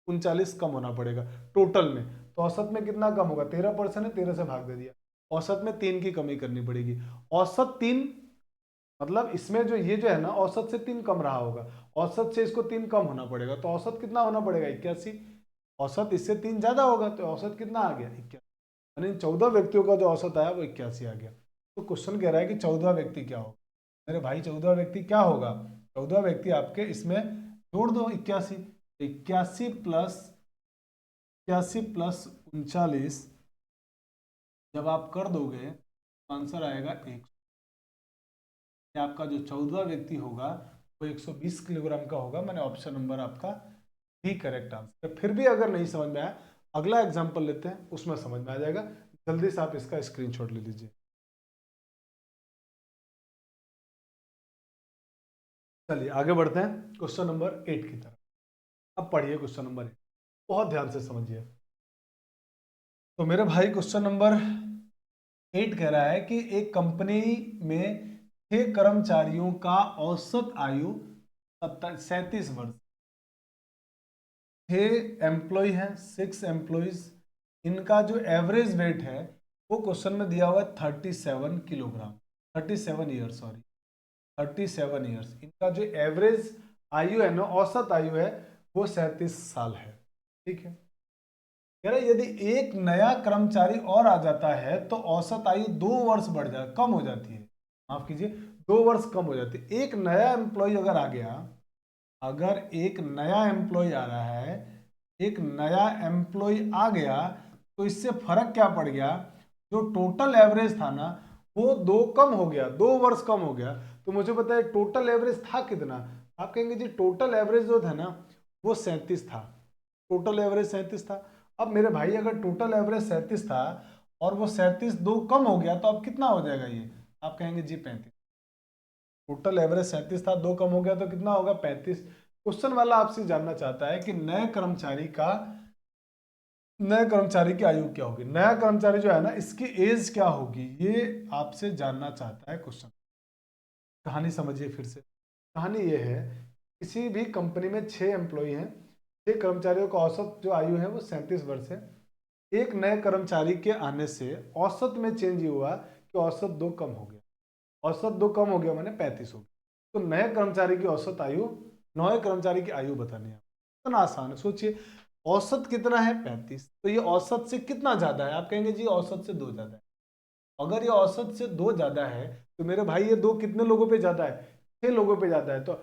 39 कम होना पड़ेगा टोटल में। तो औसत में कितना कम होगा? 13% है, 13 से भाग दे दिया। औसत में 3 की कमी करनी पड़ेगी। औसत 3, मतलब इसमें जो ये जो है ना, औसत से 3 कम रहा होगा, औसत से इसको 3 कम होना पड़ेगा, तो औसत कितना होना पड़ेगा? 81। औसत इससे 3 ज्यादा होगा, तो औसत कितना आ गया? 81। यानी 14 व्यक्तियों का जो औसत आया वो 81 आ गया। तो क्वेश्चन कह रहा है कि 14वां व्यक्ति क्या होगा? मेरे भाई 14वां व्यक्ति क्या होगा? 14वां व्यक्ति आपके इसमें जोड़ दो 81, 81 प्लस 39, जब आप कर दोगे तो आंसर आएगा 1। आपका जो 14वां व्यक्ति होगा वो 120 किलोग्राम का होगा। मैंने ऑप्शन नंबर आपका भी करेक्ट आंसर। फिर भी अगर नहीं समझ में आया, अगला एग्जांपल लेते हैं, उसमें समझ में आ जाएगा। जल्दी से आप इसका स्क्रीनशॉट ले लीजिए। चलिए आगे बढ़ते हैं क्वेश्चन नंबर 8 की तरफ। अब पढ़िए क्वेश्चन नंबर 8, बहुत ध्यान से समझिए। तो मेरे भाई क्वेश्चन नंबर 8 कह रहा है कि एक कंपनी में 6 कर्मचारियों का औसत आयु 37 वर्ष, 6 एम्प्लॉय हैं, 6 एम्प्लॉयज, इनका जो एवरेज वेट है वो क्वेश्चन में दिया हुआ है 37 किलोग्राम, 37 ईयर, सॉरी 37 ईयर्स। इनका जो एवरेज आयु है ना, औसत आयु है, वो 37 साल है। ठीक है, कह रहे यदि एक नया कर्मचारी और आ जाता है तो औसत आयु 2 वर्ष बढ़ जाए, कम हो जाती है, माफ कीजिए 2 वर्ष कम हो जाती है। एक नया एम्प्लॉय अगर आ गया, अगर एक नया एम्प्लॉय आ रहा है, एक नया एम्प्लॉय आ गया, तो इससे फर्क क्या पड़ गया? जो टोटल एवरेज था ना, वो 2 कम हो गया, 2 वर्ष कम हो गया। तो मुझे बताइए टोटल एवरेज था कितना? आप कहेंगे जी टोटल एवरेज जो था ना वो 37 था, टोटल एवरेज 37 था। अब मेरे भाई अगर टोटल एवरेज 37 था और वो 37 2 कम हो गया, तो अब कितना हो जाएगा ये? आप कहेंगे जी 35। टोटल एवरेज 37 था, 2 कम हो गया, तो कितना होगा? 35। क्वेश्चन वाला आपसे जानना चाहता है कि नए कर्मचारी की आयु क्या होगी, नया कर्मचारी जो है ना इसकी एज क्या होगी, ये आपसे जानना चाहता है क्वेश्चन। कहानी समझिए फिर से। कहानी ये है, किसी भी कंपनी में 6 एम्प्लॉय हैं, 6 कर्मचारियों का औसत जो आयु है वो 37 वर्ष है। एक नए कर्मचारी के आने से औसत में चेंज ये हुआ कि औसत 2 कम हो गया, औसत 2 कम हो गया माने 35 हो गया। तो नए कर्मचारी की औसत आयु, नए कर्मचारी की आयु बतानी है। इतना आसान है, सोचिए औसत कितना है? 35, तो ये औसत से कितना ज्यादा है? आप कहेंगे जी औसत से 2 ज्यादा है। अगर ये औसत से 2 ज्यादा है तो मेरे भाई ये 2 कितने लोगों पे ज्यादा है, 6 लोगों पे ज्यादा है। तो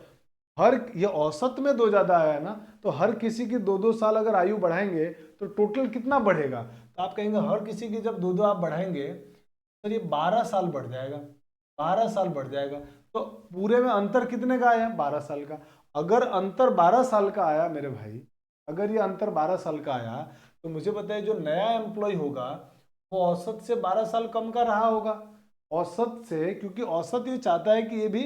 हर ये औसत में 2 ज्यादा आया है ना, तो हर किसी की 2-2 साल अगर आयु बढ़ाएंगे तो टोटल कितना बढ़ेगा। तो आप कहेंगे हर किसी की जब 2-2 आप बढ़ाएंगे तो ये 12 साल बढ़ जाएगा, 12 साल बढ़ जाएगा। तो पूरे में अंतर कितने का आया, 12 साल का। अगर अंतर 12 साल का आया मेरे भाई, अगर ये अंतर 12 साल का आया तो मुझे बताइए जो नया एम्प्लॉय होगा वो औसत से 12 साल कम का रहा होगा, औसत से, क्योंकि औसत ये चाहता है कि ये भी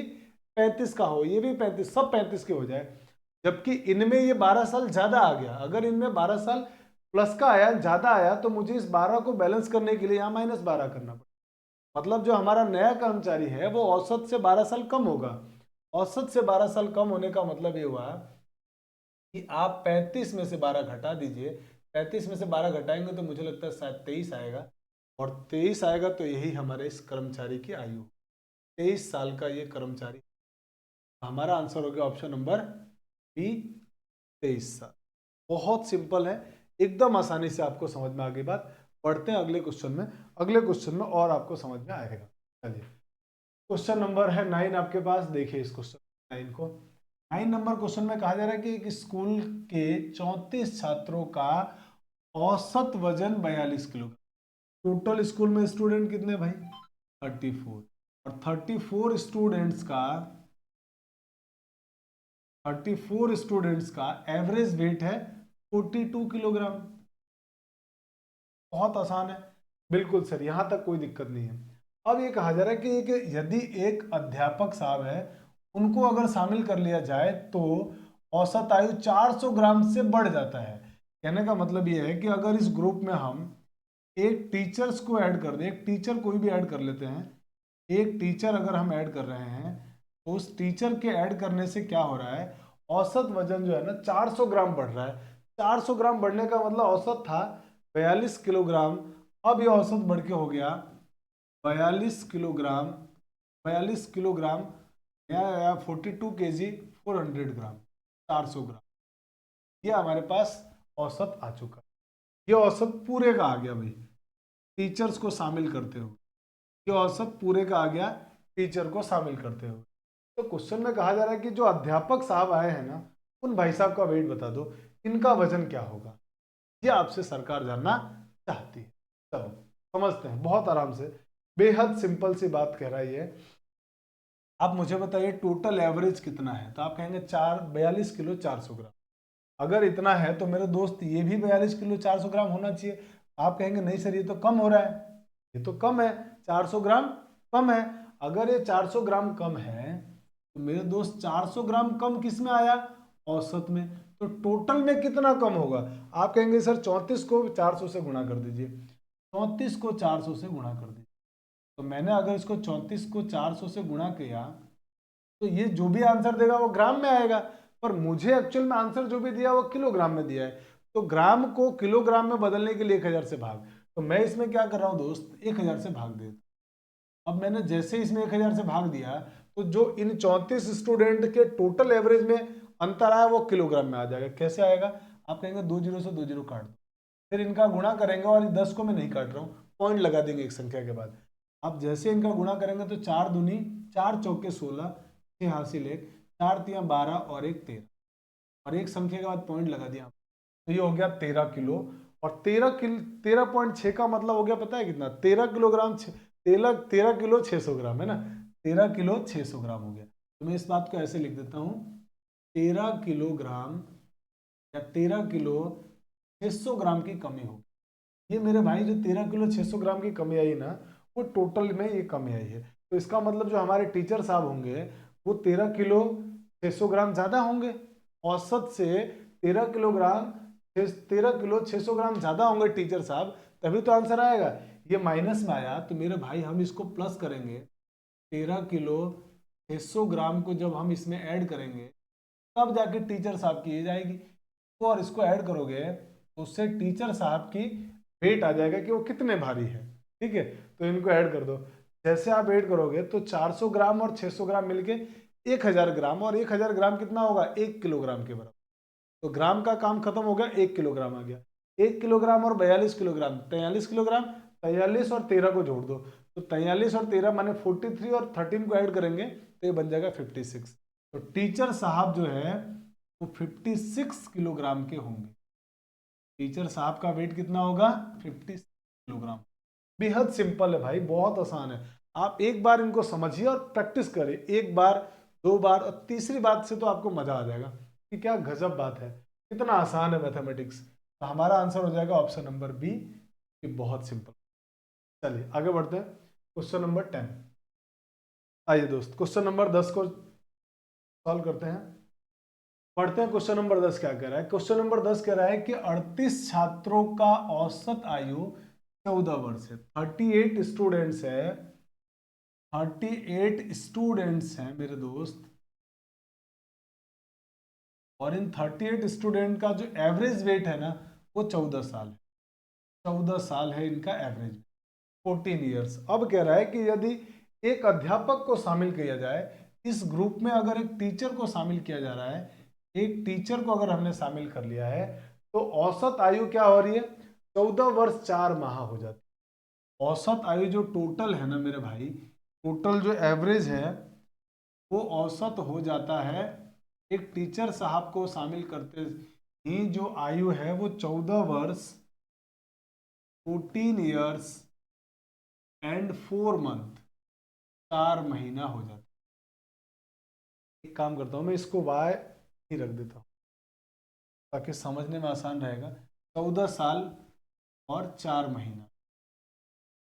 35 का हो, ये भी 35, सब 35 के हो जाए। जबकि इनमें ये 12 साल ज्यादा आ गया, अगर इनमें 12 साल प्लस का आया, ज्यादा आया, तो मुझे इस 12 को बैलेंस करने के लिए यहाँ -12 करना पड़ेगा। मतलब जो हमारा नया कर्मचारी है वो औसत से 12 साल कम होगा। औसत से 12 साल कम होने का मतलब ये हुआ कि आप 35 में से 12 घटा दीजिए, 35 में से 12 घटाएंगे तो मुझे लगता है शायद 23 आएगा, और 23 आएगा तो यही हमारे इस कर्मचारी की आयु, 23 साल का ये कर्मचारी। हमारा आंसर हो गया ऑप्शन नंबर बी, 23 साल। बहुत सिंपल है, एकदम आसानी से आपको समझ में आ गई बात। पढ़ते हैं अगले क्वेश्चन में, अगले क्वेश्चन में और आपको समझ में आएगा। चलिए क्वेश्चन नंबर है 9 आपके पास, देखिए इस क्वेश्चन 9 को। 9 नंबर क्वेश्चन में कहा जा रहा है कि एक स्कूल के 34 छात्रों का औसत वजन 42 किलोग्राम। टोटल स्कूल में स्टूडेंट कितने भाई, 34, और 34 स्टूडेंट्स का एवरेज वेट है 42 किलोग्राम। बहुत आसान है, बिल्कुल सर, यहां तक कोई दिक्कत नहीं है। अब ये कहा जा रहा है कि यदि एक अध्यापक साहब है उनको अगर शामिल कर लिया जाए तो औसत आयु 400 ग्राम से बढ़ जाता है। कहने का मतलब ये है कि अगर इस ग्रुप में हम एक टीचर्स को ऐड कर दें, एक टीचर कोई भी ऐड कर लेते हैं, एक टीचर अगर हम ऐड कर रहे हैं तो उस टीचर के ऐड करने से क्या हो रहा है, औसत वजन जो है ना 400 ग्राम बढ़ रहा है। 400 ग्राम बढ़ने का मतलब औसत था 42 किलोग्राम, अब ये औसत बढ़ के हो गया 42 किलोग्राम, 42 किलोग्राम या 42 केजी 400 ग्राम, 400 ग्राम, ये हमारे पास औसत आ चुका है। ये औसत पूरे का आ गया भाई, टीचर्स को शामिल करते हुए, ये औसत पूरे का आ गया टीचर को शामिल करते हुए। तो क्वेश्चन में कहा जा रहा है कि जो अध्यापक साहब आए हैं ना, उन भाई साहब का वेट बता दो, इनका वजन क्या होगा, ये आपसे सरकार जानना चाहती है। चलो समझते हैं बहुत आराम से, बेहद सिंपल सी बात कह रहा है ये। आप मुझे बताइए टोटल एवरेज कितना है, तो आप कहेंगे 42 किलो 400 ग्राम। अगर इतना है तो मेरे दोस्त ये भी 42 किलो 400 ग्राम होना चाहिए। आप कहेंगे नहीं सर ये तो कम हो रहा है, ये तो कम है, 400 ग्राम कम है। अगर ये 400 ग्राम कम है तो मेरे दोस्त 400 ग्राम कम किस में आया, औसत में। तो टोटल में कितना कम होगा, आप कहेंगे सर 34 को 400 से गुणा कर दीजिए, 34 को 400 से गुणा कर दीजिए। तो मैंने अगर इसको 34 को 400 से गुणा किया तो ये जो भी आंसर देगा वो ग्राम में आएगा, पर मुझे एक्चुअल में आंसर जो भी दिया वो किलोग्राम में दिया है। तो ग्राम को किलोग्राम में बदलने के लिए 1000 से भाग, तो मैं इसमें क्या कर रहा हूँ दोस्त, 1000 से भाग देता। अब मैंने जैसे इसमें 1000 से भाग दिया तो जो इन 34 स्टूडेंट के टोटल एवरेज में अंतर आया वो किलोग्राम में आ जाएगा। कैसे आएगा, आप कहेंगे 2 जीरो से 2 जीरो काट दो, फिर इनका गुणा करेंगे, और 10 को मैं नहीं काट रहा हूँ, पॉइंट लगा देंगे एक संख्या के बाद। अब जैसे इनका गुणा करेंगे तो 4 दूनी 4 चौके 16, 6 हासिल 1, 4 तियां 12 और 1 13, और एक संख्या के बाद पॉइंट लगा दिया, तो ये हो गया 13 किलो। और 13.6 का मतलब हो गया पता है कितना, 13 किलोग्राम, 13 किलो 600 ग्राम है ना, 13 किलो 600 ग्राम हो गया। तो मैं इस बात को ऐसे लिख देता हूँ, 13 किलोग्राम या 13 किलो 600 ग्राम की कमी होगी। ये मेरे भाई जो 13 किलो 600 ग्राम की कमी आई ना, वो टोटल में ये कमी आई है। तो इसका मतलब जो हमारे टीचर साहब होंगे वो 13 किलो 600 ग्राम ज्यादा होंगे, औसत से 13 किलोग्राम 13 किलो 600 ग्राम ज्यादा होंगे टीचर साहब, तभी तो आंसर आएगा। ये माइनस में आया तो मेरे भाई हम इसको प्लस करेंगे, 13 किलो 600 ग्राम को जब हम इसमें ऐड करेंगे तब जाके टीचर साहब की एज आएगी। तो और इसको ऐड करोगे तो उससे टीचर साहब की वेट आ जाएगा कि वो कितने भारी है। ठीक है, तो इनको ऐड कर दो। जैसे आप ऐड करोगे तो 400 ग्राम और 600 ग्राम मिलके 1000 ग्राम, और 1000 ग्राम कितना होगा, 1 किलोग्राम के बराबर। तो ग्राम का काम खत्म हो गया, 1 किलोग्राम आ गया। 1 किलोग्राम और 42 किलोग्राम 43 किलोग्राम, 43 और 13 को जोड़ दो तो 43 और 13 माने 43 और 13 को ऐड करेंगे तो ये बन जाएगा 56। तो टीचर साहब जो है वो 56 किलोग्राम के होंगे। टीचर साहब का वेट कितना होगा? 56 किलोग्राम। बेहद सिंपल है भाई, बहुत आसान है। आप एक बार इनको समझिए और प्रैक्टिस करें, एक बार, दो बार, और तीसरी बात से तो आपको मजा आ जाएगा कि क्या गजब बात है, कितना आसान है मैथमेटिक्स। तो हमारा आंसर हो जाएगा ऑप्शन नंबर बी, कि बहुत सिंपल। चलिए आगे बढ़ते हैं, क्वेश्चन नंबर 10। आइए दोस्त, क्वेश्चन नंबर 10 को सॉल्व करते हैं। पढ़ते हैं क्वेश्चन नंबर 10 क्या कह रहा है। क्वेश्चन नंबर 10 कह रहा है कि 38 छात्रों का औसत आयु 14 वर्ष है। 38 स्टूडेंट्स है, 38 स्टूडेंट्स हैं मेरे दोस्त, और इन 38 स्टूडेंट का जो एवरेज वेट है ना वो 14 साल है। 14 साल है इनका एवरेज, 14 ईयर्स। अब कह रहा है कि यदि एक अध्यापक को शामिल किया जाए इस ग्रुप में, अगर एक टीचर को शामिल किया जा रहा है, एक टीचर को अगर हमने शामिल कर लिया है, तो औसत आयु क्या हो रही है? 14 वर्ष 4 माह हो जाती है। औसत आयु जो टोटल है ना मेरे भाई, टोटल जो एवरेज है वो औसत हो जाता है, एक टीचर साहब को शामिल करते ही जो आयु है वो 14 वर्ष 14 ईयर्स एंड 4 मंथ, 4 महीना हो जाता है। एक काम करता हूँ, मैं इसको वाई ही रख देता हूँ ताकि समझने में आसान रहेगा। 14 साल और 4 महीना,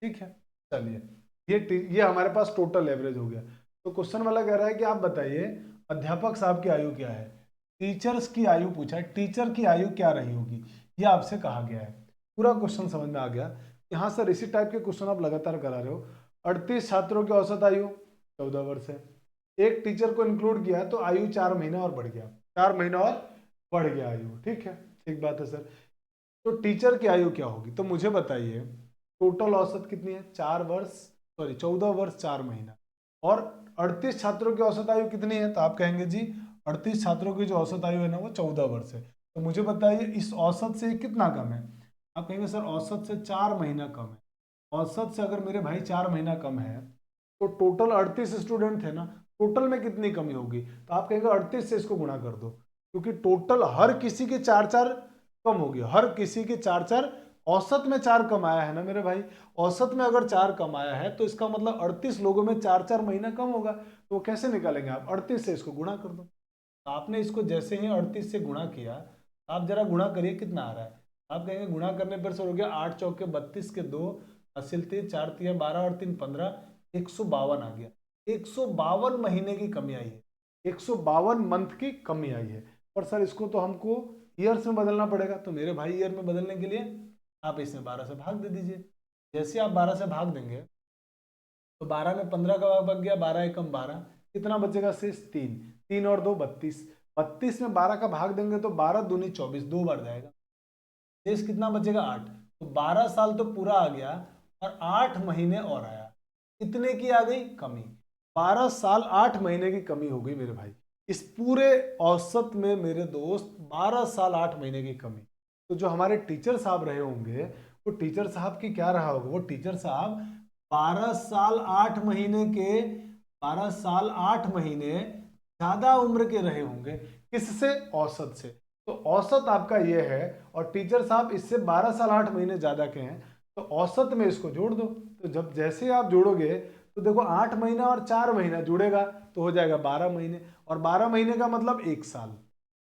ठीक है। चलिए, ये हमारे पास टोटल एवरेज हो गया। तो क्वेश्चन वाला कह रहा है कि आप बताइए अध्यापक साहब की आयु क्या है। टीचर्स की आयु पूछा है, टीचर की आयु क्या रही होगी ये आपसे कहा गया है। पूरा क्वेश्चन समझ में आ गया। यहाँ सर इसी टाइप के क्वेश्चन आप लगातार करा रहे हो। 38 छात्रों की औसत आयु 14 वर्ष है, एक टीचर को इंक्लूड किया तो आयु 4 महीना और बढ़ गया, 4 महीना और बढ़ गया आयु, ठीक है, ठीक बात है सर। तो टीचर की आयु क्या होगी? तो मुझे बताइए टोटल औसत कितनी है? 4 वर्ष, सॉरी 14 वर्ष 4 महीना, और 38 छात्रों की औसत आयु कितनी है? तो आप कहेंगे जी 38 छात्रों की जो औसत आयु है ना वो 14 वर्ष है। तो मुझे बताइए इस औसत से कितना कम है? आप कहेंगे सर औसत से 4 महीना कम है। औसत से अगर मेरे भाई 4 महीना कम है तो टोटल 38 स्टूडेंट थे ना, टोटल में कितनी कमी होगी? तो आप कहेंगे 38 से इसको गुणा कर दो, क्योंकि टोटल हर किसी के 4-4 कम होगी, हर किसी के 4-4, औसत में 4 कम आया है ना मेरे भाई। औसत में अगर 4 कम आया है तो इसका मतलब 38 लोगों में 4-4 महीना कम होगा। तो वो कैसे निकालेंगे आप? 38 से इसको गुणा कर दो। तो आपने इसको जैसे ही 38 से गुणा किया, आप जरा गुणा करिए कितना आ रहा है। आप कहेंगे गुणा करने पर सर हो गया 8 चौके 32 के 2 असिल 3 4 3 12 और 3 15, 152 आ गया। 152 महीने की कमी आई है, 152 मंथ की कमी आई है। पर सर इसको तो हमको ईयर्स में बदलना पड़ेगा। तो मेरे भाई ईयर में बदलने के लिए आप इसमें 12 से भाग दे दीजिए। जैसे आप 12 से भाग देंगे तो 12 में 15 का भाग बच गया, 12 एकम 12, कितना बचेगा शेष? 3, 3 और 2 32, 32 में 12 का भाग देंगे तो 12 दूनी 24, 2 बार जाएगा, शेष कितना बचेगा? 8। तो 12 साल तो पूरा आ गया और 8 महीने और आया, कितने की आ गई? कमी। 12 साल 8 महीने की कमी हो गई मेरे भाई, इस पूरे औसत में मेरे दोस्त 12 साल 8 महीने की कमी। तो जो हमारे टीचर साहब रहे होंगे वो टीचर साहब की क्या रहा होगा? वो टीचर साहब 12 साल 8 महीने के, 12 साल 8 महीने ज्यादा उम्र के रहे होंगे। किससे? औसत से। तो औसत आपका ये है और टीचर साहब इससे 12 साल 8 महीने ज्यादा के हैं, तो औसत में इसको जोड़ दो। तो जब जैसे आप जोड़ोगे तो देखो 8 महीना और 4 महीना जुड़ेगा तो हो जाएगा 12 महीने, और 12 महीने का मतलब 1 साल,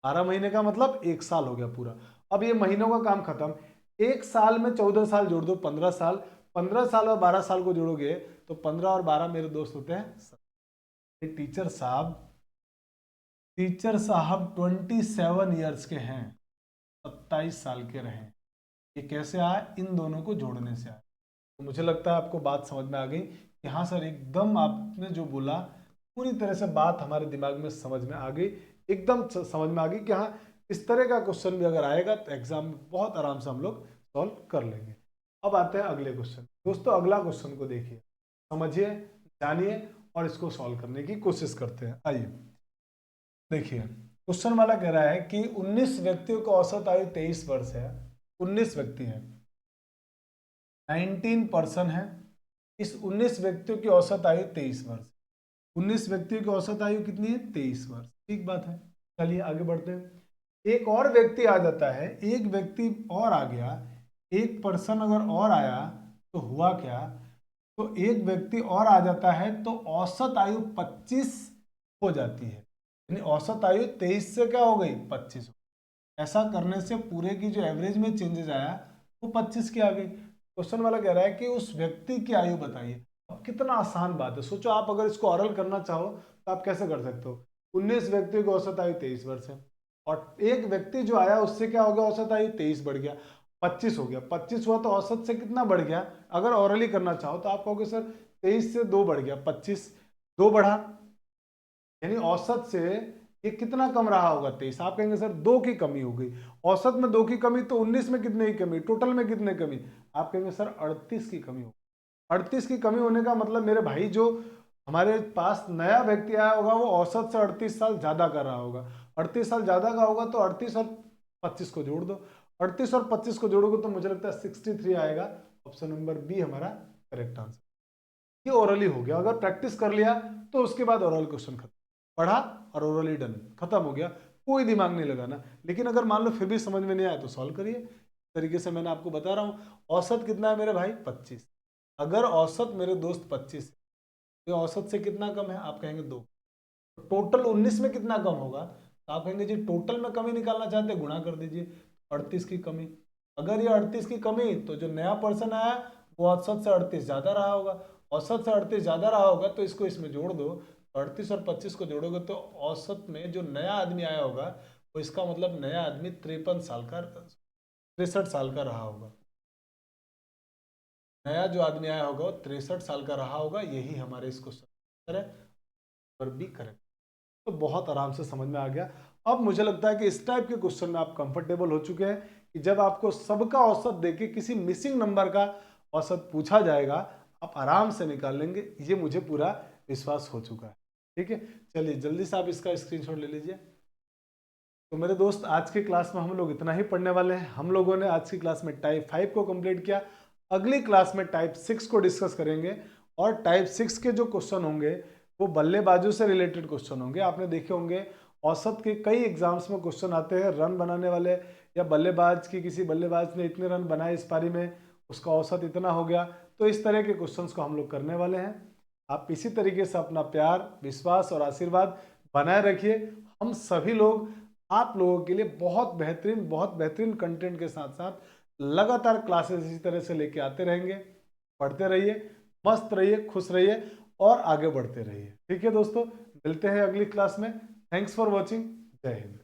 12 महीने का मतलब 1 साल हो गया पूरा। अब ये महीनों का काम खत्म। एक साल में 14 साल जोड़ दो, 15 साल, 15 साल और 12 साल को जोड़ोगे तो 15 और 12 मेरे दोस्त होते हैं 17। टीचर साहब 27 ईयर्स के हैं, 27 साल के रहे। ये कैसे आया? इन दोनों को जोड़ने से आया। तो मुझे लगता है आपको बात समझ में आ गई कि हाँ सर एकदम आपने जो बोला पूरी तरह से बात हमारे दिमाग में समझ में आ गई, एकदम समझ में आ गई कि हाँ इस तरह का क्वेश्चन भी अगर आएगा तो एग्जाम में बहुत आराम से हम लोग सॉल्व कर लेंगे। अब आते हैं अगले क्वेश्चन। दोस्तों अगला क्वेश्चन को देखिए, समझिए, जानिए और इसको सॉल्व करने की कोशिश करते हैं। आइए देखिए, क्वेश्चन वाला कह रहा है कि 19 व्यक्तियों को औसत आयु 23 वर्ष है, 19 व्यक्ति हैं, 19 पर्सन है, इस 19 व्यक्तियों की औसत आयु 23 वर्ष। 19 व्यक्तियों की औसत आयु कितनी है? 23 वर्ष। ठीक बात है। चलिए आगे बढ़ते हैं। एक और व्यक्ति आ जाता है, एक व्यक्ति और आ गया, एक पर्सन अगर और आया तो हुआ क्या? तो एक व्यक्ति और आ जाता है तो औसत आयु 25 हो जाती है, यानी औसत आयु 23 से क्या हो गई? 25। ऐसा करने से पूरे की जो एवरेज में चेंजेस आया वो 25 की आ गई। क्वेश्चन वाला कह रहा है कि उस व्यक्ति की आयु बताइए। अब कितना आसान बात है, सोचो आप अगर इसको ऑरल करना चाहो तो आप कैसे कर सकते हो? 19 व्यक्तियों की औसत आयु 23 वर्ष है और एक व्यक्ति जो आया उससे क्या हो गया? औसत आयु 23 बढ़ गया, 25 हो गया। 25 हुआ तो औसत से कितना बढ़ गया? अगर ऑरली करना चाहो तो आप कहोगे सर 23 से 2 बढ़ गया, 25, 2 बढ़ा, यानी औसत से ये कितना कम रहा होगा? 23। आप कहेंगे सर 2 की कमी हो गई। औसत में 2 की कमी तो 19 में कितने की कमी? टोटल में कितने कमी? आप कहेंगे सर 38 की कमी हो। 38 की कमी होने का मतलब मेरे भाई जो हमारे पास नया व्यक्ति आया होगा वो औसत से 38 साल ज्यादा कर रहा होगा। 38 साल ज्यादा का होगा तो 38 और 25 को जोड़ दो। 38 और 25 को जोड़ोगे तो मुझे लगता है 63 आएगा। ऑप्शन नंबर बी हमारा करेक्ट आंसर। ये ओरली हो गया। अगर प्रैक्टिस कर लिया तो उसके बाद ओरल क्वेश्चन खत्म, पढ़ा और ओरली डन, खत्म हो गया, कोई दिमाग नहीं लगाना। लेकिन अगर मान लो फिर भी समझ में नहीं आया तो सॉल्व करिए। इस तरीके से मैंने आपको बता रहा हूँ। औसत कितना है मेरे भाई? 25। अगर औसत मेरे दोस्त 25 है तो औसत से कितना कम है? आप कहेंगे 2। टोटल 19 में कितना कम होगा? तो आप कहेंगे जी टोटल में कमी निकालना चाहते हैं, गुणा कर दीजिए। 38 की कमी। अगर ये 38 की कमी तो जो नया पर्सन आया वो औसत से 38 ज्यादा रहा होगा। औसत से 38 ज्यादा रहा होगा तो इसको इसमें जोड़ दो। 38 और 25 को जोड़ोगे तो औसत में जो नया आदमी आया होगा वो इसका मतलब नया आदमी 53 साल का 63 साल का रहा होगा। नया जो आदमी आया होगा वो 63 साल का रहा होगा। यही हमारे इस क्वेश्चन है पर भी करेक्ट। तो बहुत आराम से समझ में आ गया। अब मुझे लगता है कि इस टाइप के क्वेश्चन में आप कंफर्टेबल हो चुके हैं कि जब आपको सबका औसत देके किसी मिसिंग नंबर का औसत पूछा जाएगा आप आराम से निकाल लेंगे, ये मुझे पूरा विश्वास हो चुका है। ठीक है, चलिए जल्दी से आप इसका स्क्रीनशॉट ले लीजिए। तो मेरे दोस्त आज की क्लास में हम लोग इतना ही पढ़ने वाले हैं। हम लोगों ने आज की क्लास में टाइप 5 को कंप्लीट किया। अगली क्लास में टाइप 6 को डिस्कस करेंगे और टाइप 6 के जो क्वेश्चन होंगे वो बल्लेबाजों से रिलेटेड क्वेश्चन होंगे। आपने देखे होंगे औसत के कई एग्जाम्स में क्वेश्चन आते हैं रन बनाने वाले, या बल्लेबाज की किसी बल्लेबाज ने इतने रन बनाए इस पारी में, उसका औसत इतना हो गया। तो इस तरह के क्वेश्चंस को हम लोग करने वाले हैं। आप इसी तरीके से अपना प्यार, विश्वास और आशीर्वाद बनाए रखिए। हम सभी लोग आप लोगों के लिए बहुत बेहतरीन कंटेंट के साथ साथ लगातार क्लासेस इसी तरह से लेके आते रहेंगे। पढ़ते रहिए, मस्त रहिए, खुश रहिए और आगे बढ़ते रहिए। ठीक है दोस्तों, मिलते हैं अगली क्लास में। Thanks for watching. जय हिंद।